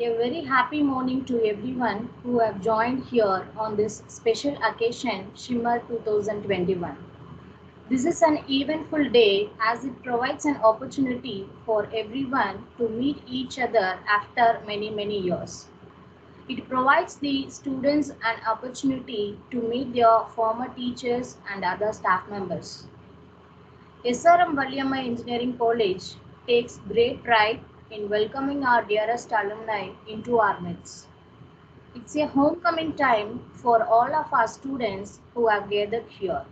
A very happy morning to everyone who have joined here on this special occasion Shimmer 2021. This is an eventful day as it provides an opportunity for everyone to meet each other after many years. It provides the students an opportunity to meet their former teachers and other staff members. SRM Valiamma Engineering College takes great pride in welcoming our dearest alumni into our midst. It's a homecoming time for all of our students who have gathered here.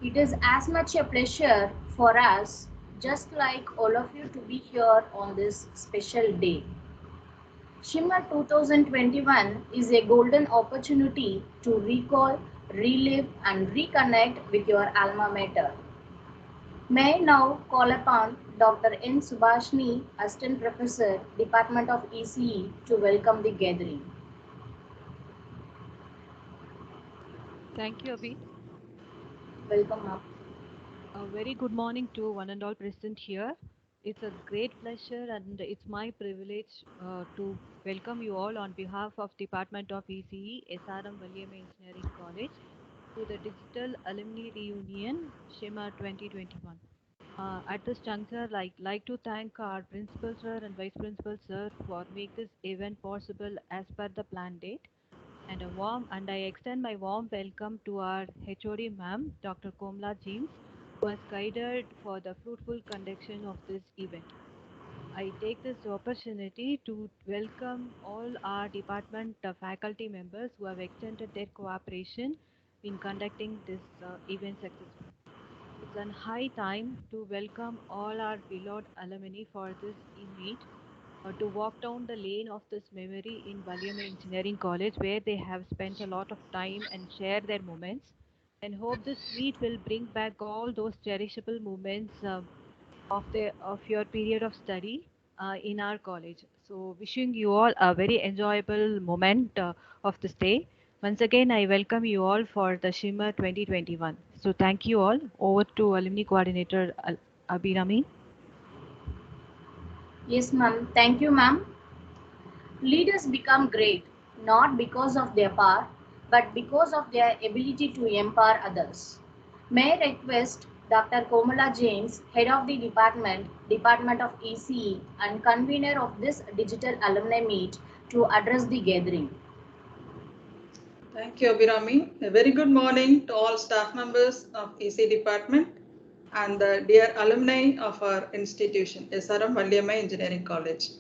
It is as much a pleasure for us, just like all of you, to be here on this special day. Shimmer 2021 is a golden opportunity to recall, relive, and reconnect with your alma mater. May I now call upon Dr. N. Subhashni, Assistant Professor, Department of ECE, to welcome the gathering. Thank you, Abhi. Welcome, ma'am. A very good morning to one and all present here. It's a great pleasure and it's my privilege to welcome you all on behalf of Department of ECE, SRM Valiama Engineering College, to the Digital Alumni Reunion, SHIMA 2021. At this juncture, like to thank our principal sir and vice principal sir for make this event possible as per the planned date. And I extend my warm welcome to our HOD ma'am, Dr. Komla James, who has guided for the fruitful conduction of this event. I take this opportunity to welcome all our department faculty members who have extended their cooperation in conducting this event successfully. It's an high time to welcome all our beloved alumni for this meet to walk down the lane of this memory in Valium Engineering College, where they have spent a lot of time and share their moments. And hope this meet will bring back all those cherishable moments of your period of study in our college. So, wishing you all a very enjoyable moment of this day. Once again, I welcome you all for the Shimmer 2021. So, thank you all. Over to Alumni Coordinator Abhinami. Yes, ma'am. Thank you, ma'am. Leaders become great not because of their power, but because of their ability to empower others. May I request Dr. Komala James, Head of the Department of ECE, and convener of this digital alumni meet, to address the gathering. Thank you, Abhirami. A very good morning to all staff members of EC department and the dear alumni of our institution, SRM Valiamma Engineering College.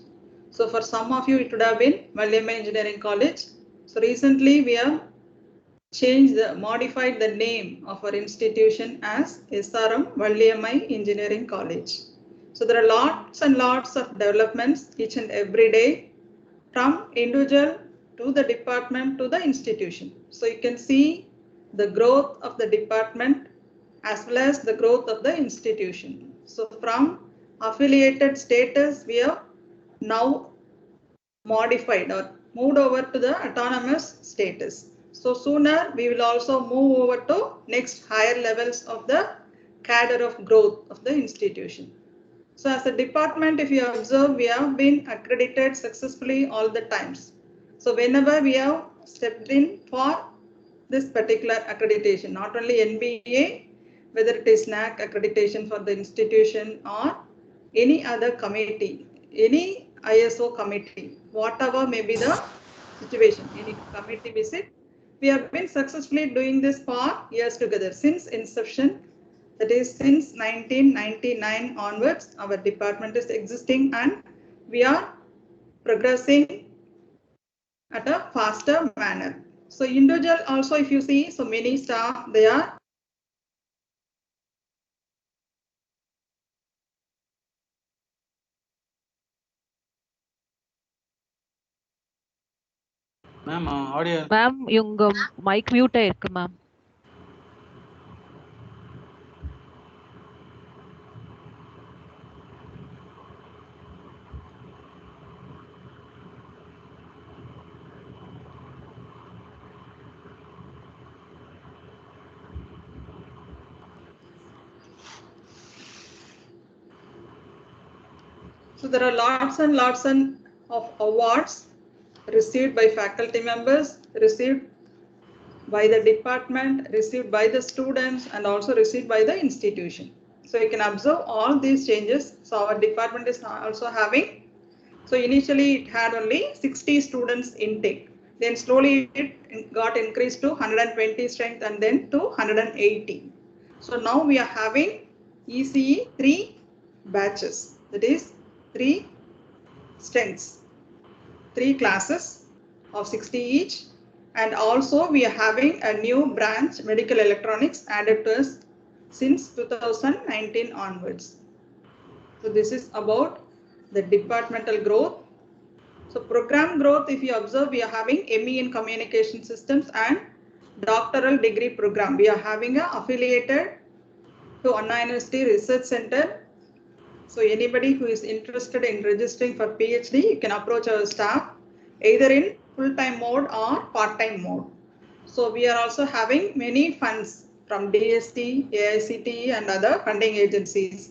So for some of you, it would have been Valiamma Engineering College. So recently we have modified the name of our institution as SRM Valiamma Engineering College. So there are lots and lots of developments each and every day from individual to the department to the institution. So you can see the growth of the department as well as the growth of the institution. So from affiliated status, we have now modified or moved over to the autonomous status. So sooner we will also move over to next higher levels of the cadre of growth of the institution. So as a department, if you observe, we have been accredited successfully all the times. So whenever we have stepped in for this particular accreditation, not only NBA, whether it is NAC accreditation for the institution or any other committee, any ISO committee, whatever may be the situation, any committee visit, we have been successfully doing this for years together since inception, that is since 1999 onwards. Our department is existing and we are progressing at a faster manner. So individual also, if you see, so many staff, they are Ma'am, audio. Ma'am, your mic mute இருக்கு ma'am. so there are lots and lots and of awards received by faculty members, received by the department, received by the students, and also received by the institution. So you can observe all these changes. So our department is also having, so initially it had only 60 students intake. Then slowly it got increased to 120 strength and then to 180. So now we are having ECE 3 batches, that is 3 strengths, 3 classes of 60 each. And also we are having a new branch, medical electronics, added to us since 2019 onwards. So this is about the departmental growth. So program growth, if you observe, we are having ME in communication systems and doctoral degree program. We are having a affiliated to Anna University Research Center. So anybody who is interested in registering for PhD, you can approach our staff either in full-time mode or part-time mode. So we are also having many funds from DST, AICTE and other funding agencies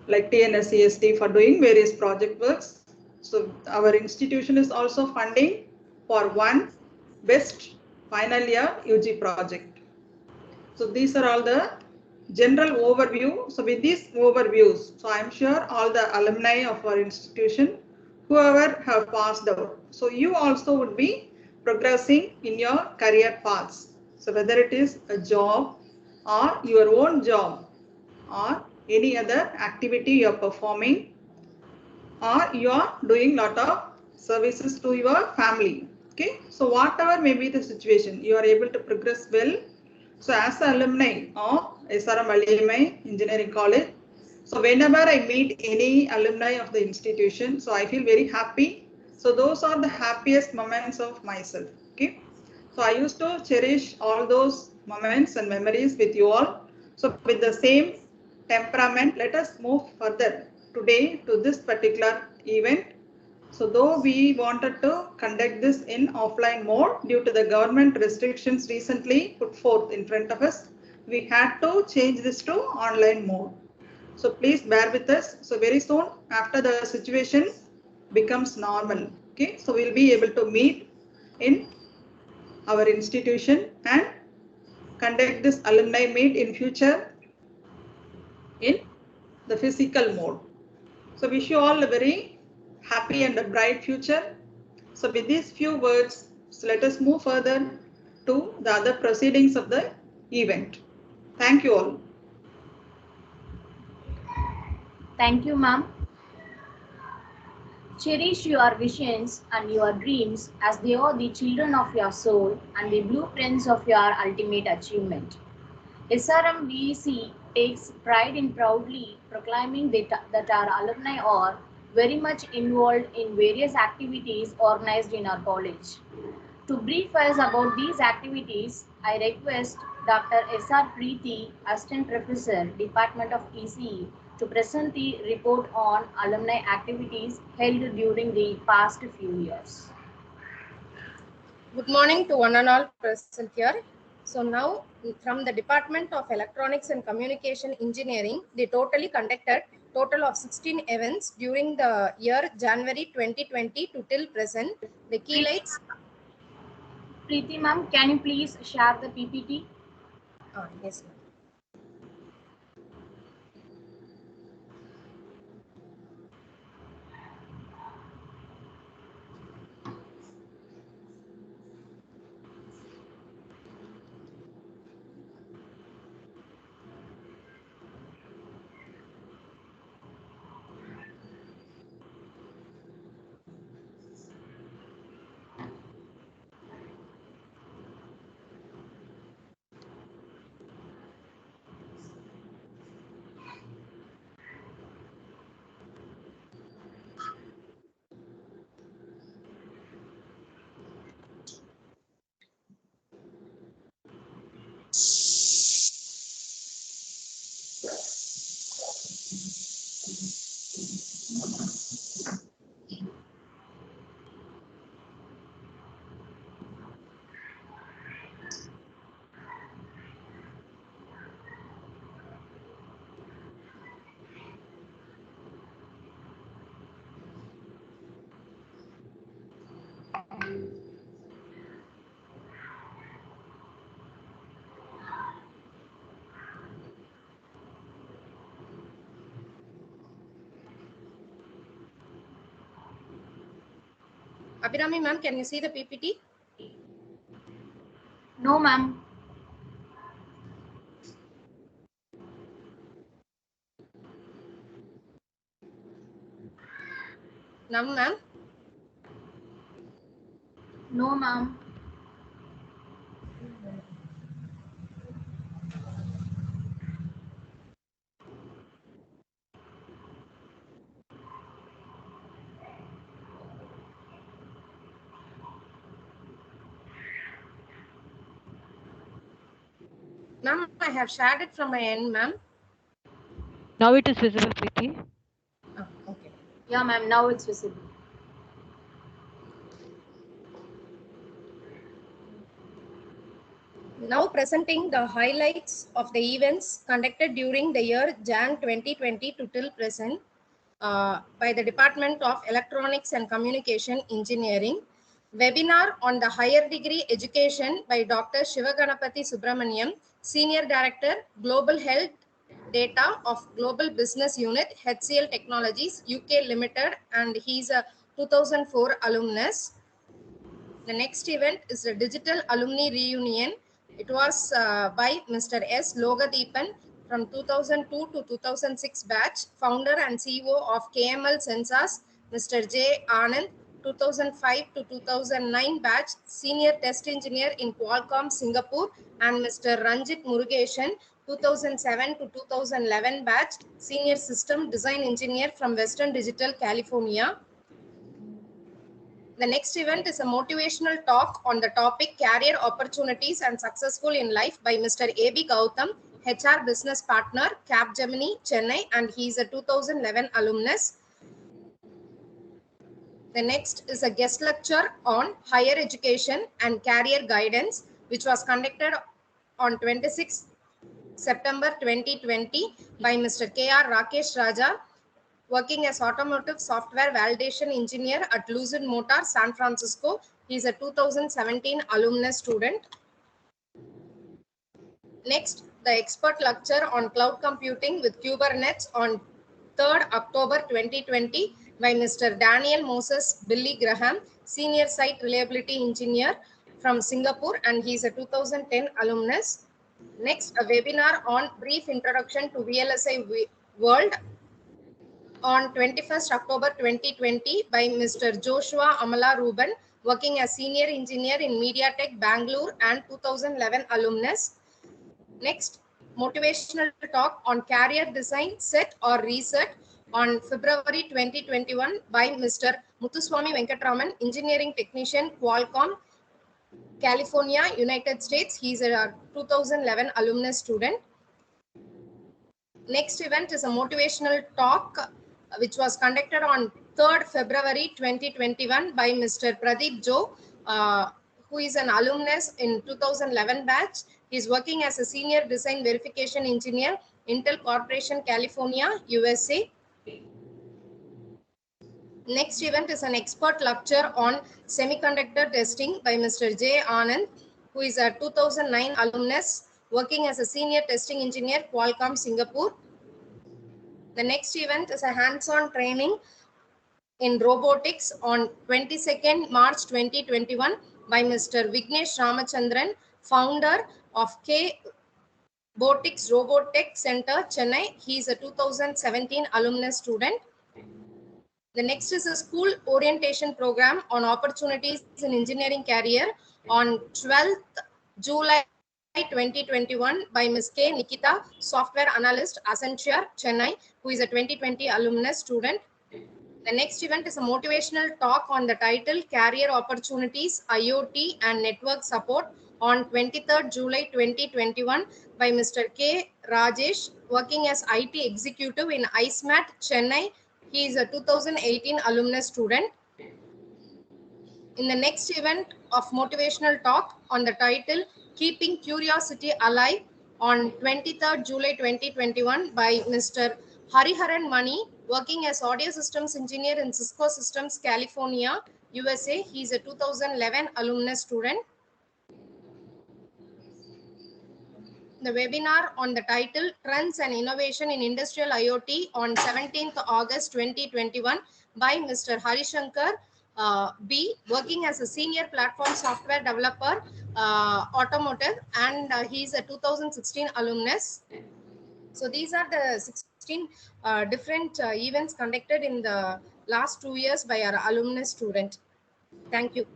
like TNSCST for doing various project works. So our institution is also funding for one best final year UG project. So these are all the general overview. So with these overviews, so I'm sure all the alumni of our institution, whoever have passed out, so you also would be progressing in your career paths. So whether it is a job or your own job or any other activity you are performing, or you are doing lot of services to your family. Okay, so whatever may be the situation, you are able to progress well. So as an alumni of SRM Valliyamai Engineering College, so whenever I meet any alumni of the institution, so I feel very happy. So those are the happiest moments of myself. Okay, so I used to cherish all those moments and memories with you all. So with the same temperament, let us move further today to this particular event. So though we wanted to conduct this in offline mode due to the government restrictions recently put forth in front of us, we had to change this to online mode. So please bear with us. So very soon after the situation becomes normal, okay, so we'll be able to meet in our institution and conduct this alumni meet in future in the physical mode. So wish you all a very happy and a bright future. So with these few words, so let us move further to the other proceedings of the event. Thank you all. Thank you, ma'am. Cherish your visions and your dreams as they are the children of your soul and the blueprints of your ultimate achievement. SRM VEC takes pride in proudly proclaiming that our alumni are very much involved in various activities organized in our college. To brief us about these activities, I request Dr. S.R. Preeti, Assistant Professor, Department of ECE, to present the report on alumni activities held during the past few years. Good morning to one and all present here. So now from the Department of Electronics and Communication Engineering, they totally conducted total of 16 events during the year January 2020 to till present. The key lights. Preeti ma'am, can you please share the PPT? Yes, ma'am. Abhirami ma'am, can you see the PPT? No, ma'am. Now, ma'am. No, ma'am. Ma'am, I have shared it from my end, ma'am. Now it is visible, Preeti. Oh, okay. Yeah, ma'am. Now it's visible. Now presenting the highlights of the events conducted during the year Jan 2020 to till present by the Department of Electronics and Communication Engineering. Webinar on the higher degree education by Dr. Shivaganapathy Subramaniam, Senior Director, Global Health Data of Global Business Unit, HCL Technologies, UK Limited, and he's a 2004 alumnus. The next event is a digital alumni reunion. It was by Mr. S. Logadeepan from 2002 to 2006 batch, founder and CEO of KML Sensors, Mr. J. Anand, 2005 to 2009 batch, senior test engineer in Qualcomm, Singapore, and Mr. Ranjit Murugeshan, 2007 to 2011 batch, senior system design engineer from Western Digital, California. The next event is a motivational talk on the topic Career Opportunities and Successful in Life by Mr. A.B. Gautam, HR Business Partner, Capgemini, Chennai, and he is a 2011 alumnus. The next is a guest lecture on higher education and career guidance, which was conducted on 26 September 2020 by Mr. K.R. Rakesh Raja, working as automotive software validation engineer at Lucid Motors, San Francisco. He is a 2017 alumnus student. Next, the expert lecture on cloud computing with Kubernetes on 3rd October 2020 by Mr. Daniel Moses Billy Graham, senior site reliability engineer from Singapore, and he is a 2010 alumnus. Next, a webinar on brief introduction to VLSI World on 21st October 2020 by Mr. Joshua Amala Ruben, working as senior engineer in MediaTek Bangalore and 2011 alumnus. Next, motivational talk on career design, set or reset on February 2021 by Mr. Muthuswamy Venkatraman, engineering technician, Qualcomm, California, United States. He is a 2011 alumnus student. Next event is a motivational talk which was conducted on 3rd February 2021 by Mr. Pradeep Jo, who is an alumnus in 2011 batch. He is working as a senior design verification engineer, Intel Corporation, California, USA. Next event is an expert lecture on semiconductor testing by Mr. J. Anand, who is a 2009 alumnus, working as a senior testing engineer, Qualcomm, Singapore. The next event is a hands-on training in robotics on 22nd March 2021 by Mr. Vignesh Ramachandran, founder of K Botics Robotech Center, Chennai. He is a 2017 alumnus student. The next is a school orientation program on opportunities in engineering career on 12th July 2021 by Ms. K. Nikita, software analyst, Accenture, Chennai, who is a 2020 alumnus student. The next event is a motivational talk on the title Career Opportunities, IoT and Network Support on 23rd July 2021 by Mr. K. Rajesh, working as IT executive in IceMat, Chennai. He is a 2018 alumnus student. In the next event of motivational talk on the title Keeping Curiosity Alive on 23rd July 2021 by Mr. Hariharan Mani, working as audio systems engineer in Cisco Systems, California, USA. He is a 2011 alumnus student. The webinar on the title Trends and Innovation in Industrial IoT on 17th August 2021 by Mr. Harishankar, B, working as a senior platform software developer, automotive, and he's a 2016 alumnus. So these are the 16 different events conducted in the last 2 years by our alumnus student. Thank you.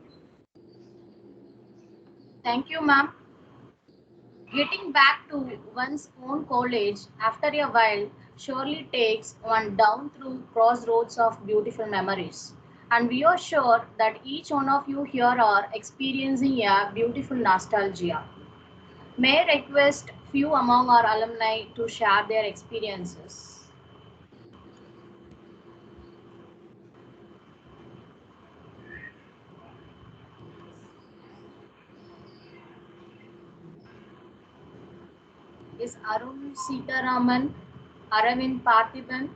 Thank you, ma'am. Getting back to one's own college after a while surely takes one down through crossroads of beautiful memories. And we are sure that each one of you here are experiencing a beautiful nostalgia. May I request few among our alumni to share their experiences. Is Arun Sitaraman, Aravind Parthiban.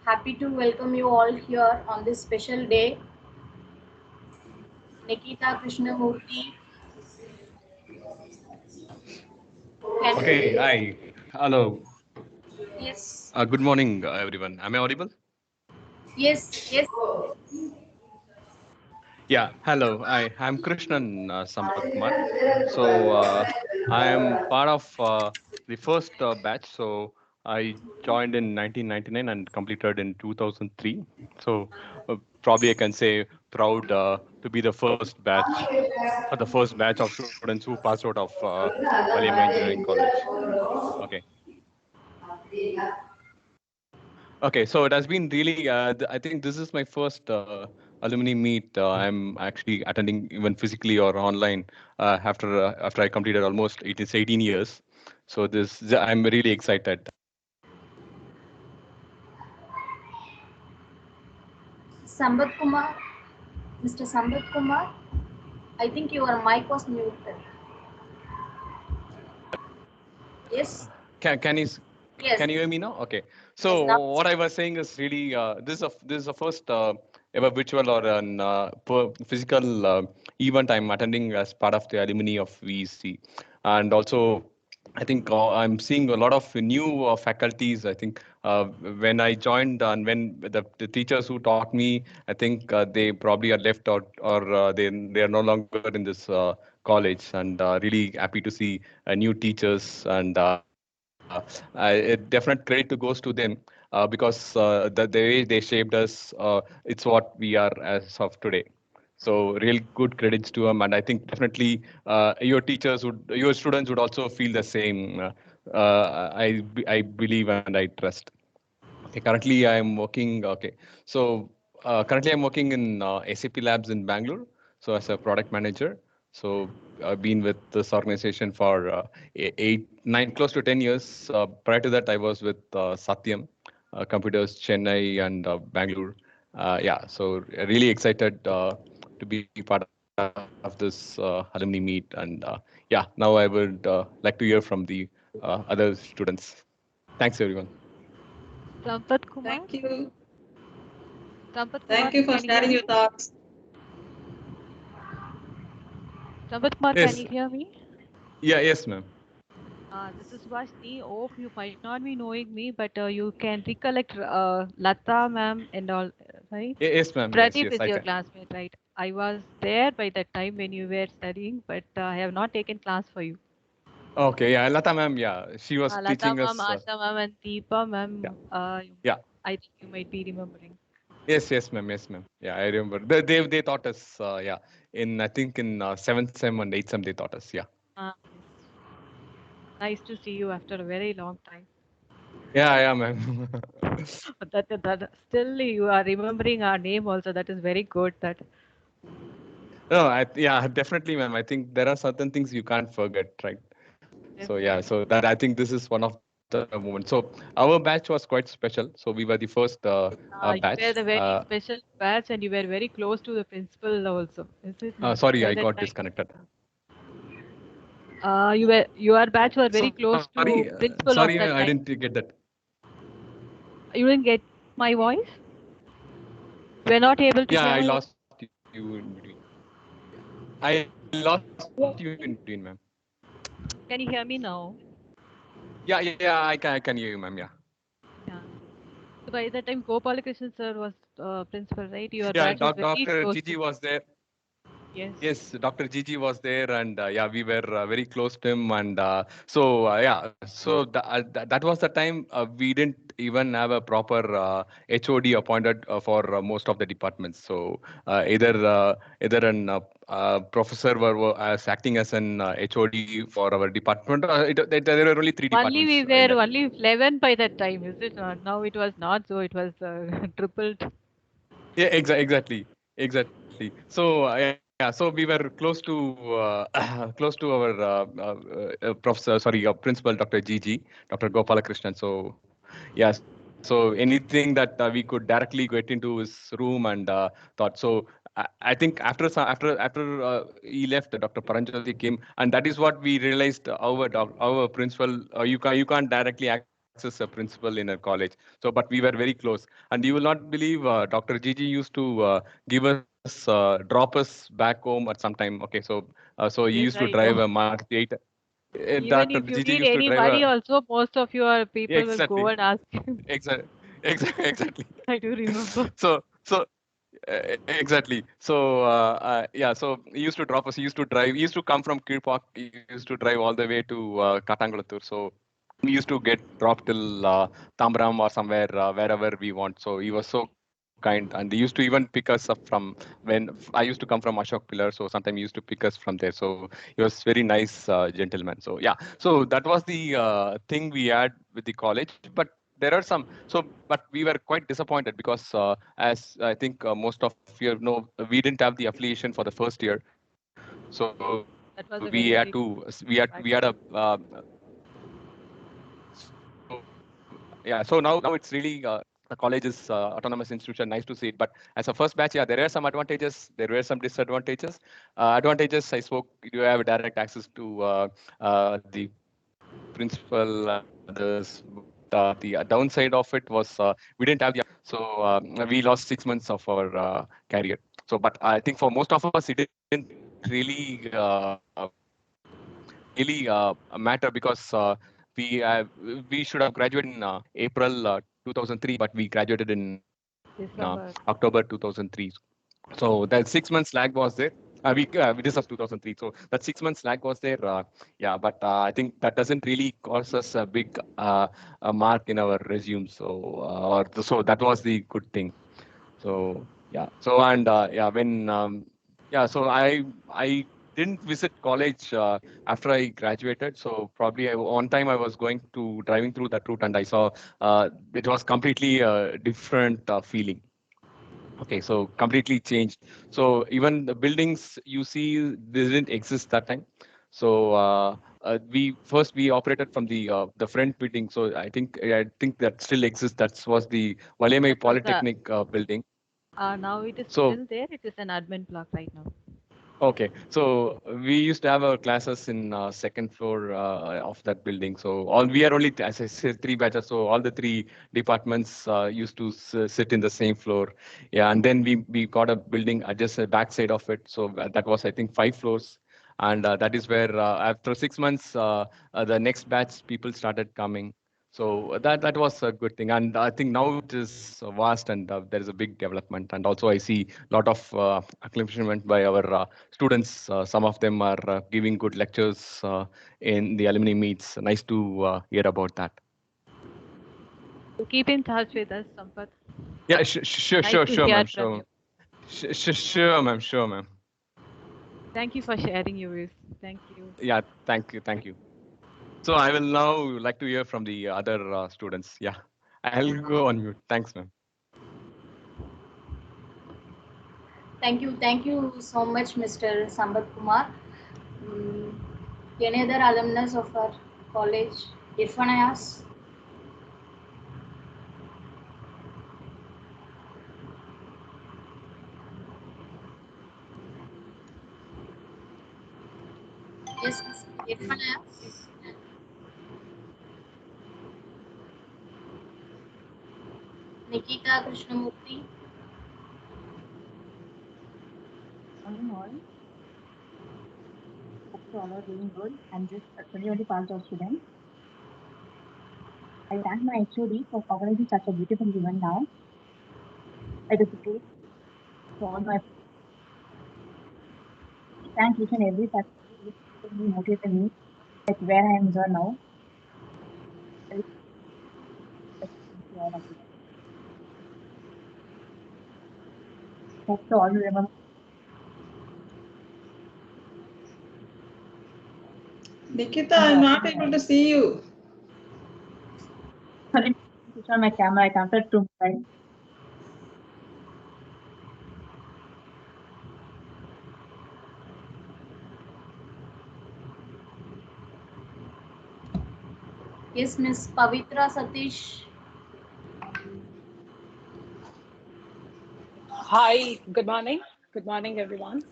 Happy to welcome you all here on this special day. Nikita Krishnamurthy. Okay, hi. Hello. Yes, Good morning, everyone. Am I audible? yes. Yeah, hello. I'm Krishnan Sampath Kumar. So I am part of the first batch. So I joined in 1999 and completed in 2003. So probably I can say proud to be the first batch, or the first batch of students who passed out of Valiama Engineering College. Okay. Okay, so it has been really. I think this is my first alumni meet. I'm actually attending even physically or online after I completed almost 18 years. So I'm really excited. Sambat Kumar, Mr. Sambat Kumar, I think your mic was muted. Yes, Can you yes, can you hear me now? Okay. So yes. Now, what I was saying is really this is a first ever virtual or an physical event I'm attending as part of the alumni of VEC, and also I think I'm seeing a lot of new faculties. I think when I joined and when the teachers who taught me, I think they probably are left out or they are no longer in this college. And really happy to see new teachers and a definite credit to goes to them because the way they shaped us, it's what we are as of today. So real good credits to them, and I think definitely your students would also feel the same. I believe and I trust. Okay, currently I am working. Okay, so currently I'm working in SAP Labs in Bangalore. So as a product manager. So I've been with this organization for 9, close to 10 years. Prior to that, I was with Satyam Computers, Chennai and Bangalore. Yeah, so really excited to be part of this alumni meet. And yeah, now I would like to hear from the other students. Thanks, everyone. Sampath Kumar? Thank you. Sampath Kumar, Thank you for can you hear sharing your me? thoughts. Sampath Kumar, can Yes. you hear me? Yeah. Yes, ma'am. This is Vashti. Oh, you might not be knowing me, but you can recollect Lata ma'am and all, right? Yes, ma'am. Yes. Pradeep Yes, is I your can. classmate, right? I was there by that time when you were studying, but I have not taken class for you. Okay. Yeah, Lata, ma'am. Yeah, she was Lata teaching ma'am, us. Asha ma'am, and Deepa Yeah. ma'am. Yeah. I think you might be remembering. Yes. Yes, ma'am. Yes, ma'am. Yeah, I remember. They taught us. Yeah. In I think in seventh sem and eighth sem they taught us. Yeah. Yes. Nice to see you after a very long time. Yeah. Yeah, ma'am. But that still you are remembering our name also. That is very good. That No. Yeah. Definitely, ma'am. I think there are certain things you can't forget, right? So yeah. definitely. So that I think this is one of the moments. So our batch was quite special. So we were the first You were batch. the very special batch, and you were very close to the principal also. Is it not Sorry, by I that got time? disconnected. Your batch were very close to principal Sorry, of that I time. didn't get that. You didn't get my voice. You were not able to Yeah, hear I my voice. lost you in between. I lost you in between, ma'am. Can you hear me now? Yeah, I can hear you, ma'am. Yeah. Yeah. So by that time, Gopalakrishnan sir was principal, right? Your Yeah, batch was very Dr. close Gigi to. was there. Yes. Yes, Dr. Gigi was there, and yeah, we were very close to him, and yeah, so that was the time we didn't even have a proper HOD appointed for most of the departments. So either an professor was acting as an HOD for our department. There were only three Only we departments in were that. only 11 by that time, is it not? Now it was not, so it was tripled. Yeah, exactly. So yeah, so we were close to close to our professor, sorry, principal, Dr. Gigi, Dr. Gopalakrishnan. So yeah, so anything that we could directly get into his room and thought. So I think after he left, Dr. Paranjoti came, and that is what we realized. Our principal, you can't directly access a principal in a college. So, but we were very close, and you will not believe Dr. Gigi used to give us drop us back home at some time. Okay, so he Yes, used to I drive know. a Mark 8. Even Dr. if you Gigi need used to any drive money, a also most of your people will go exactly, and ask him. exactly. I do remember. So exactly. So yeah, so he used to drop us. He used to drive. He used to come from Kirpak. He used to drive all the way to Katangulathur. So we used to get dropped till Tambaram or somewhere wherever we want. So he was so kind, and he used to even pick us up from when I used to come from Ashok Pillar. So sometimes he used to pick us from there. So he was very nice gentleman. So yeah, so that was the thing we had with the college. But there are some. So but we were quite disappointed because as I think most of you know, we didn't have the affiliation for the first year. So That was a we very had big to we impact. had a so yeah. So now it's really the college is autonomous institution. Nice to see it. But as a first batch, yeah, there are some advantages. There were some disadvantages. Advantages, I spoke. You have direct access to the principal others. The downside of it was we didn't have the so we lost 6 months of our career. So, but I think for most of us, it didn't really matter because we should have graduated in April 2003, but we graduated in December. October 2003. So that 6 months lag was there. This was 2003. So that 6 months lag was there. Yeah, but I think that doesn't really cause us a big mark in our resume. So that was the good thing. So yeah. So and yeah, when yeah, so I didn't visit college after I graduated. So probably one time I was going to driving through that route and I saw it was completely a different feeling. Okay, so completely changed. So even the buildings you see, they didn't exist that time. So we operated from the front building. So I think that still exists. That was the Valemai That was the Polytechnic building. now it is So still there. It is an admin block right now. okay, so we used to have our classes in second floor of that building. So all we are only, as I said, three batches. So all the three departments used to sit in the same floor. Yeah, and then we got a building just the backside of it. So that was I think 5 floors, and that is where after 6 months the next batch people started coming. So that was a good thing, and I think now it is vast and there is a big development. And also I see a lot of accomplishment by our students. Some of them are giving good lectures in the alumni meets. Nice to hear about that. So keep in touch with us, Sampath. Yeah, sure, Nice sure, to sure, hear ma'am, from sure, you. sure, ma'am, sure, ma'am. Thank you for sharing your views. Thank you. Yeah, thank you. So I will now like to hear from the other students. Yeah, I'll go on mute. Thanks, ma'am. Thank you so much, Mr. Sambat Kumar. Mm, any other alumnus of our college? Irfan Ayas? Yes, Irfan Ayas? Nikita Krishnamurthy? Morning all. Hope you all are doing good. I'm just a 2020 passed out student. I thank my HOD for organizing such a beautiful event now. It is great for all my thank each and every faculty who motivated me at where I am here now. I wish you all of you. Hope to all remember. Nikita, I'm not able to see you. Sorry, switch on my camera. I counted to my Yes, Miss Pavitra Satish. Hi, good morning. Good morning, everyone.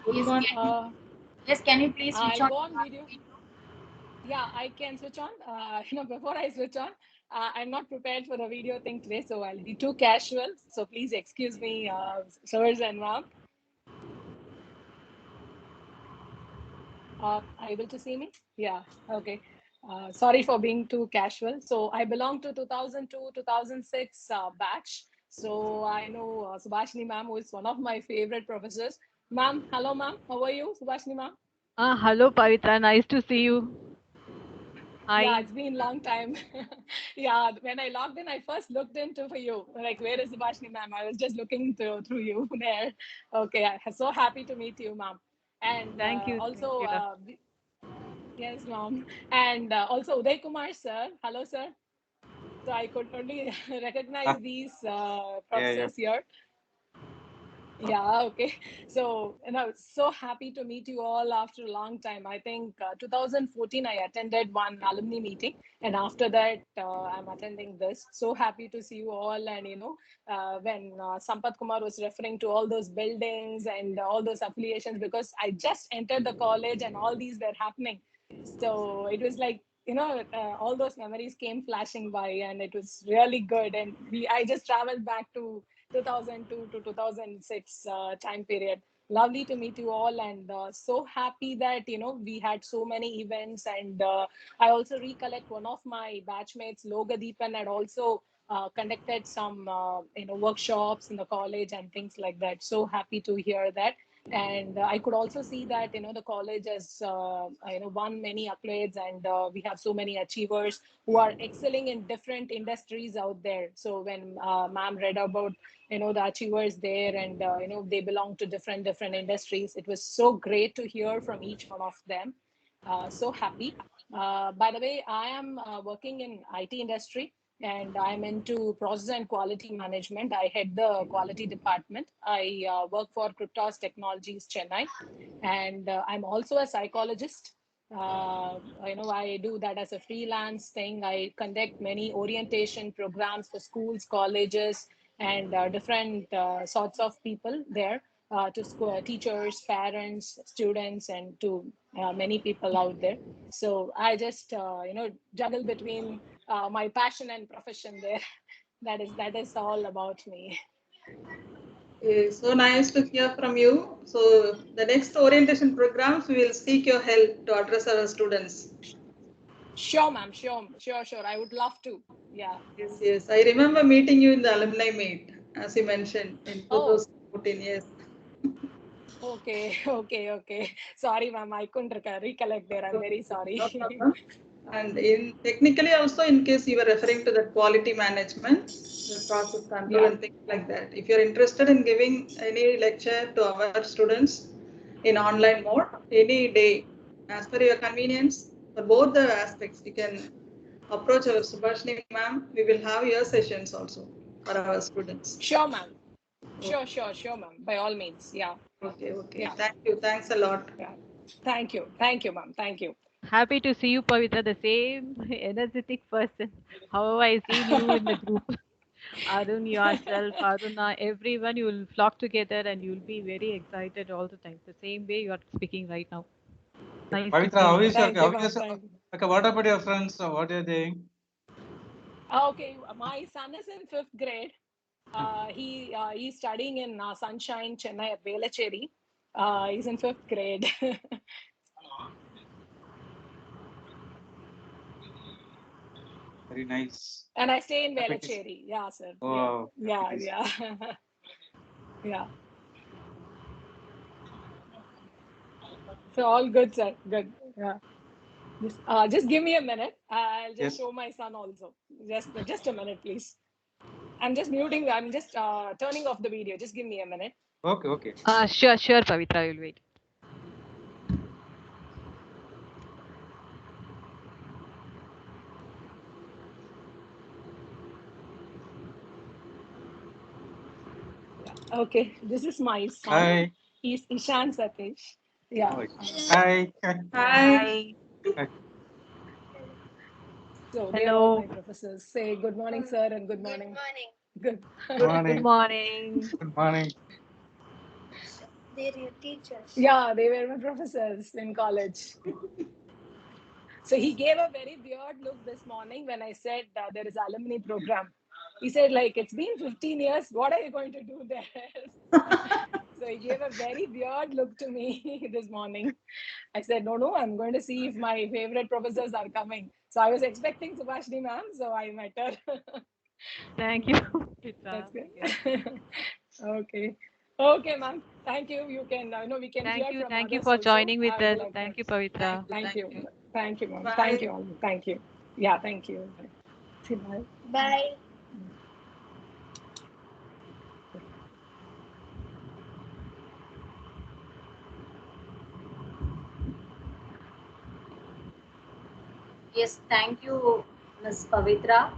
Yes, can you please switch I'll on? go on video. Yeah, I can switch on. Before I switch on, I'm not prepared for the video thing today, so I'll be too casual. So please excuse me, sirs and ma'am. Are able to see me? Yeah, okay. Sorry for being too casual. So I belong to 2002, 2006 batch. So I know Subhashini ma'am, who is one of my favorite professors. Ma'am, hello ma'am, how are you, Subhashini ma'am? Hello, Pavitra. Nice to see you. Hi. Yeah, it's been a long time. Yeah, when I logged in, I first looked into for you. Like, where is Subhashini ma'am? I was just looking through you there. Okay, I'm so happy to meet you, ma'am. And Thank you. also, Thank you. yes, ma'am. And also Uday Kumar, sir. Hello, sir. So I could only recognize these Yeah. professors here. Yeah, okay. So, so happy to meet you all after a long time. I think 2014, I attended one alumni meeting, and after that, I'm attending this. So happy to see you all. And, when Sampath Kumar was referring to all those buildings and all those affiliations, because I just entered the college and all these were happening. So it was like, all those memories came flashing by, and it was really good. And I just traveled back to 2002 to 2006 time period. Lovely to meet you all, and so happy that we had so many events. And I also recollect one of my batchmates, Logadeepan, had also conducted some workshops in the college and things like that. So happy to hear that. And I could also see that the college has won many accolades, and we have so many achievers who are excelling in different industries out there. So when ma'am read about the achievers there, and they belong to different industries, it was so great to hear from each one of them. So happy. By the way, I am working in IT industry, and I'm into process and quality management. I head the quality department. I work for Cryptos Technologies Chennai, and I'm also a psychologist. I do that as a freelance thing. I conduct many orientation programs for schools, colleges, and different sorts of people there, to school teachers, parents, students, and to many people out there. So I just juggle between my passion and profession there. That is all about me. It's so nice to hear from you. So the next orientation programs, we will seek your help to address our students. Sure, ma'am. Sure. I would love to. Yeah. Yes. I remember meeting you in the alumni meet, as you mentioned, in Oh, 2014. Yes. okay. Sorry, ma'am. I couldn't recollect there. I'm very sorry. No problem. And in technically also, in case you were referring to the quality management, the process control Yeah. and things like that. If you're interested in giving any lecture to our students in online mode, any day, as per your convenience, for both the aspects, you can approach our Subhashini ma'am. We will have your sessions also for our students. Sure, ma'am. Sure, ma'am. By all means. Yeah. Okay. Yeah. Thank you. Thanks a lot. Yeah. Thank you, ma'am. Thank you. Happy to see you, Pavitra, the same energetic person. However, I seen you in the group. Arun, yourself, Aruna, everyone, you will flock together and you'll be very excited all the time. The same way you are speaking right now. Nice to Pavitra, see how you. is your, Thank you, ma'am. Thank you. okay, what about your friends? What are they doing? Okay, my son is in 5th grade. He's studying in Sunshine, Chennai at Velachery. He's in 5th grade. Very nice. And I stay in Happy to- Velachery. Yeah, sir. Oh, Yeah, happy to yeah. Yeah. So all good, sir. Good. Yeah. Just give me a minute. I'll just Yes. show my son also. Just a minute, please. I'm just muting. I'm just turning off the video. Just give me a minute. Okay, okay. Sure, Pavitra, I will wait. Okay, this is my son. Hi. He's Ishan Satish. Yeah. Oh, hi. Hi. So they are all Hello. my professors. Say good morning, sir, and good morning. Good. Morning. Good morning. Good morning. They're your teachers. Yeah, they were my professors in college. So he gave a very weird look this morning when I said there is alumni program. He said, like, it's been 15 years. What are you going to do there? So he gave a very weird look to me this morning. I said, no, I'm going to see if my favorite professors are coming. So I was expecting Subhashini ma'am, so I met her. Thank you. That's good. Okay. Okay, ma'am. Thank you. You can, I know we can hear from Thank you others for also. joining with I would us. like Thank to- you, Pavitra. Thank you. Thank you, ma'am. Bye. Thank you all. Thank you. Yeah, thank you. See, bye. Bye. Yes, thank you, Ms. Pavitra.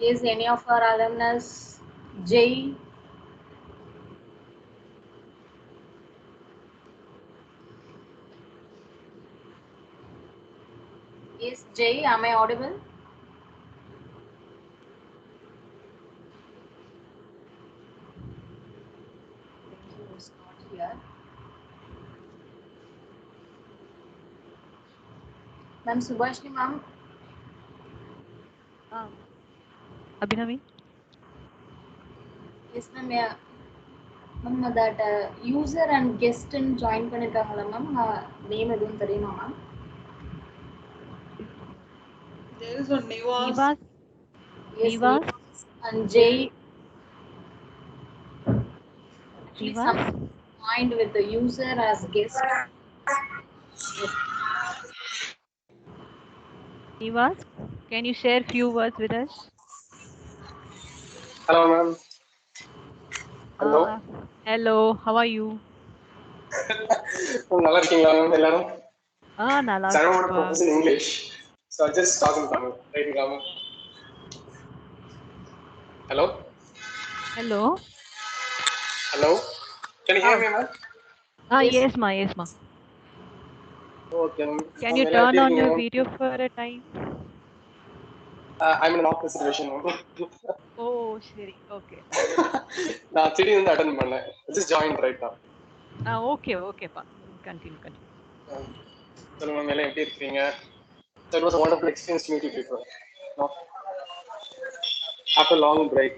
Is any of our alumnus Jay? Yes, Jay, am I audible? Thank you, it's not here. Ma'am Subhashini ma'am, Abhinavi? yes ma'am, yeah. Ma'am, that user and guest and join பண்ணிருக்காங்களா ma'am? Name எதுவும் தெரியுமா ma'am? There is one Nivas. Nivas? Yes, Nivas? and Jay. Actually, Nivas? some joined with the user as guest. Yes. Nivas? Can you share few words with us? Hello, ma'am. Hello. Hello, how are you? நல்லா இருக்கீங்களா ma'am எல்லாரும்? நல்லா Saramona இருக்குப்பா. professor in English. So I just talking Tamil. Right, ma'am. Hello. Hello. Hello. Can you hear me, ma'am? Yes, ma. Okay. Can you turn on your video for a time? I'm in an awkward situation, ma'am. Oh, சரி. Okay. நான் திடீர்னு attend பண்ணேன். Just joined right now. ஓகேப்பா. Continue. சொல்லுங்க ma'am, எல்லாம் எப்படி இருக்கீங்க? So it was a wonderful experience to meet you people. No? After a long break.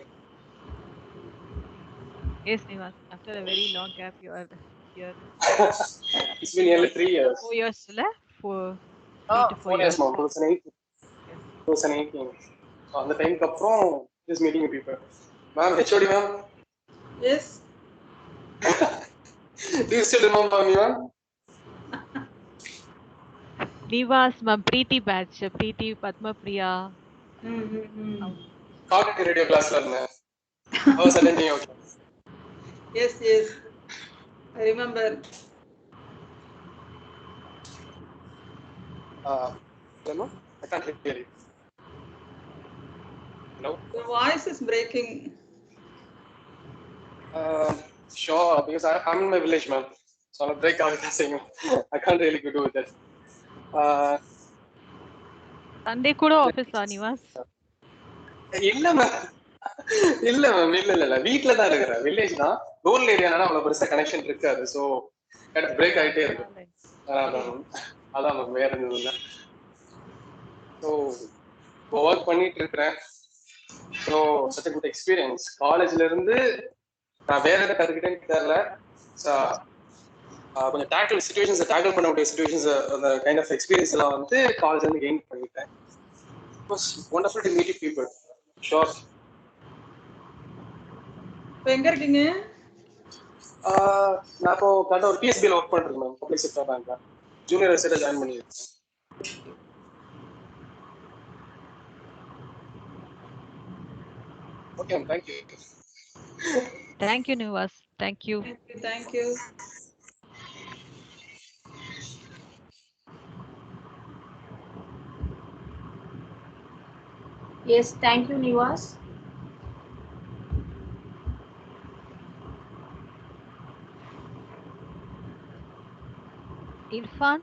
Yes, Nivas. After a very long gap, you are here. It's been nearly 3 years. 4 years, la? 3 to 4 years, ma'am. 2018. So அந்த டைம்க்கு அப்புறம் just meeting you people. Ma'am, HOD ma'am. Yes. Do you still remember me, ma'am? Nivas, ma'am. Preeti batch. Preeti, Padma Priya. Cognitive radio class learner. How was attending your class? Yes. I remember. Hello? I can't hear you. Hello? Your voice is breaking. Sure, because I'm in my village, ma'am. So I'm a break out saying I can't really do with that. Sunday கூட office Nivas? இல்ல ma'am. இல்ல. வீட்ல தான் இருக்கறேன். Village தான். Rural ஏரியானால அவ்வளவு பெருசா connection இருக்காது. So break ஆயிட்டே இருக்கு. அதான் மேம், வேற எதுவும் இல்ல. ஸோ ஒர்க் பண்ணிட்டு இருக்கிறேன். So such a good experience. காலேஜ்ல இருந்து நான் வேற எதை கத்துக்கிட்டேன்னு தெரியல. கொஞ்சம் டேக்கிள் சுச்சுவேஷன்ஸை டேக்கிள் பண்ணக்கூடிய சுச்சுவேஷன்ஸ் அந்த கைண்ட் ஆஃப் எக்ஸ்பீரியன்ஸ் எல்லாம் வந்து காலேஜ் வந்து கெயின் பண்ணிட்டேன். It was wonderful to meet people. Sure. இப்போ எங்க இருக்கீங்க? நான் இப்போ கரெக்டாக ஒரு பிஎஸ்பியில் ஒர்க் பண்ணிருக்கேன் மேம். பப்ளிக் செக்டர் பேங்க்ல ஜூனியர் எஸ்டேட்டை ஜாயின் பண்ணியிருக்கேன். Okay ma'am, thank you. Thank you, Nivas. Thank you. Thank you. Yes, thank you, Nivas. Irfan?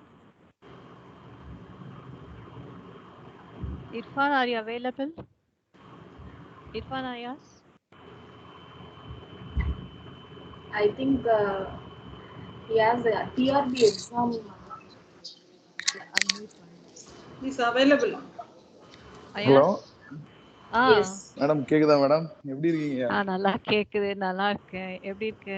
Irfan, are you available? Irfan Ayas? I think he has a TRB exam. He's available. Hello Yes. Madam, கேக்குதா madam? எப்படி இருக்கீங்க? நல்லா கேக்குது, நல்லா இருக்கேன். எப்படி இருக்க?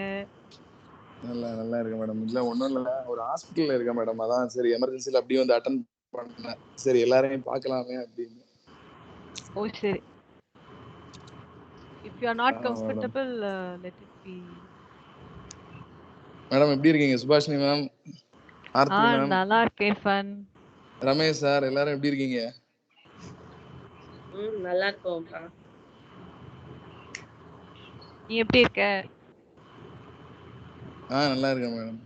நல்லா இருக்கேன் மேடம். இல்ல ஒண்ணும் இல்ல, ஒரு ஹாஸ்பிட்டல்ல இருக்கேன் மேடம். அதான் சரி எமர்ஜென்சில அப்படியே வந்து அட்டெண்ட் பண்ணேன். சரி எல்லாரையும் பார்க்கலாமே அப்படின்னு. ஓ சரி. If you are not comfortable, let it be. Madam எப்படி இருக்கீங்க? சுபாஷினி மேம், ஆர்த்தி மேம், நல்லா இருக்கேன். ஃபன். ரமேஷ் சார், எல்லாரும் எப்படி இருக்கீங்க? நல்லா இருக்கோம்ப்பா. நீ எப்படி இருக்க? நல்லா இருக்கேன் madam.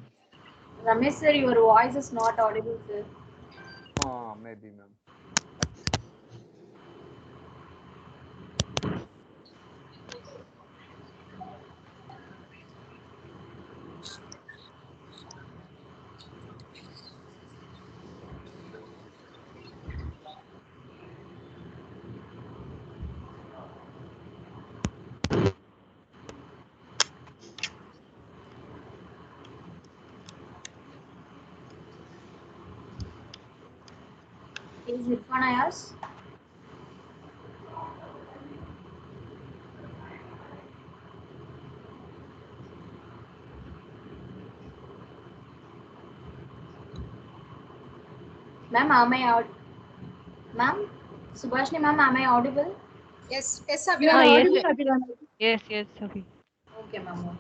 Ramesh sir, your voice is not audible, sir. Maybe ma'am. Is Irfan Ayas? Ma'am, am I out? Ma'am, Subhashini ma'am, am I audible? Yes, yes, You are audible, yes. Abhiram. Yes, Abhi. Okay, ma'am.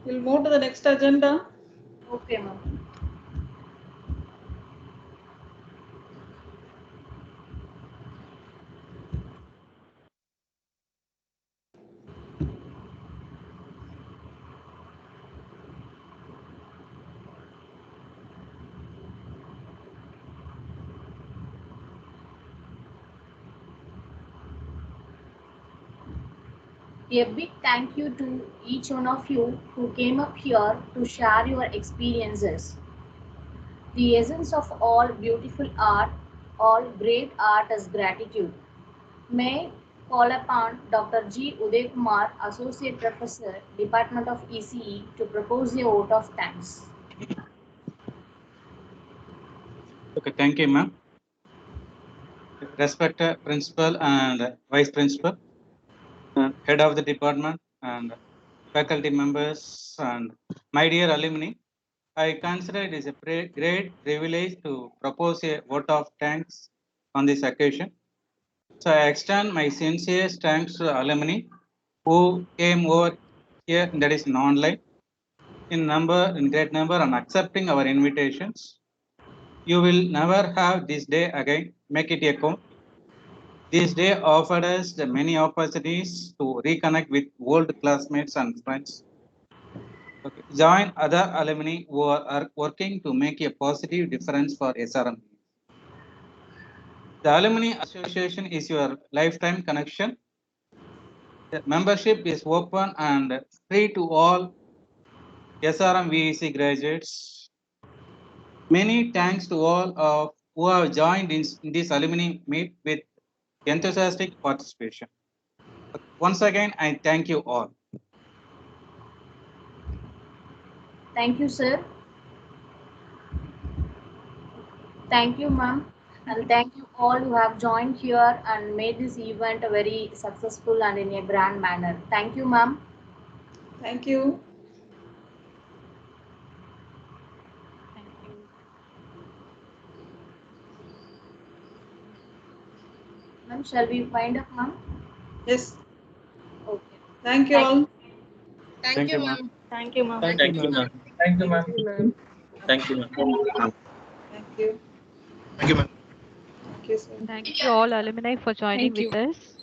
We'll move to the next agenda. Okay, ma'am. A big thank you to each one of you who came up here to share your experiences. The essence of all beautiful art, all great art is gratitude. May I call upon Dr. G. Uday Kumar, Associate Professor, Department of ECE, to propose a vote of thanks. Okay, thank you, ma'am. Respected Principal and Vice Principal, Head of the Department, and faculty members, and my dear alumni, I consider it is a great privilege to propose a vote of thanks on this occasion. So I extend my sincere thanks to alumni who came over here, that is online, in great number, and accepting our invitations. You will never have this day again. Make it a count. This day offered us the many opportunities to reconnect with old classmates and friends. Okay. Join other alumni who are working to make a positive difference for SRM. The Alumni Association is your lifetime connection. The membership is open and free to all SRM VEC graduates. Many thanks to all of who have joined in this alumni meet with enthusiastic participation. Once again, I thank you all. Thank you, sir. Thank you, ma'am. And thank you all who have joined here and made this event very successful and in a grand manner. Thank you, ma'am. Thank you. Thank you. Ma'am, shall we wind up, ma'am? Yes. Okay. Thank you Thank all. Thank you, ma'am. Thank you, ma'am. Thank you, ma'am. Thank you, ma'am. Thank you, ma'am. Thank you. Thank you, ma'am. Thank you, sir. Thank you all alumni for joining Thank with you. us.